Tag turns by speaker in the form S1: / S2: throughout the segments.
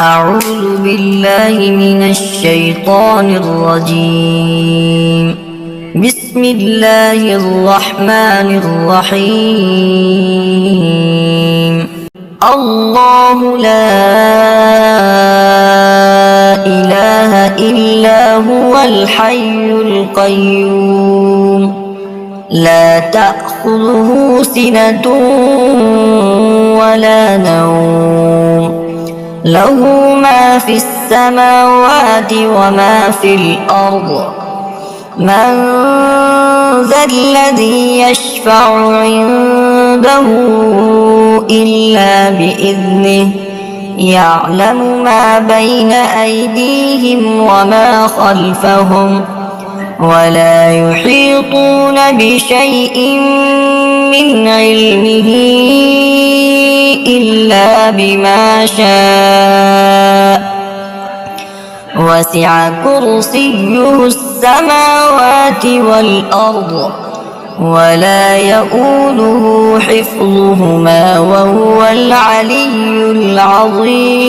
S1: أعوذ بالله من الشيطان الرجيم. بسم الله الرحمن الرحيم. الله لا إله إلا هو الحي القيوم لا تأخذه سنة ولا نوم له ما في السماوات وما في الأرض من ذا الذي يشفع عنده إلا بإذنه يعلم ما بين أيديهم وما خلفهم ولا يحيطون بشيء من علمه إلا بما شاء وسع كرسيه السماوات والأرض ولا يؤوده حفظهما وهو العلي العظيم.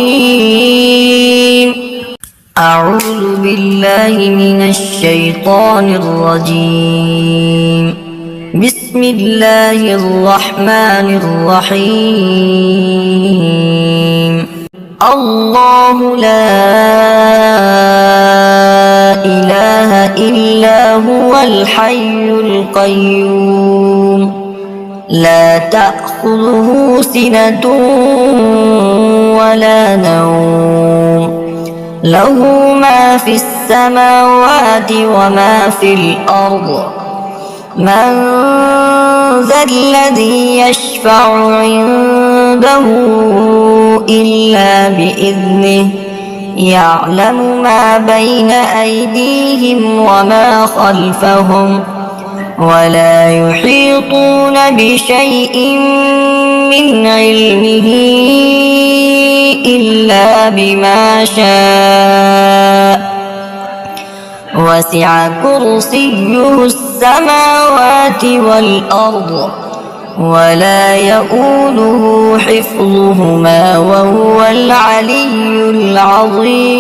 S1: أعوذ بالله من الشيطان الرجيم. بسم الله الرحمن الرحيم. الله لا إله إلا هو الحي القيوم لا تأخذه سنة ولا نوم له ما في السماوات وما في الأرض من ذا الذي يشفع عنده إلا بإذنه يعلم ما بين أيديهم وما خلفهم ولا يحيطون بشيء من علمه إلا بما شاء وسع كرسيه السماوات والأرض ولا يؤوده حفظهما وهو العلي العظيم.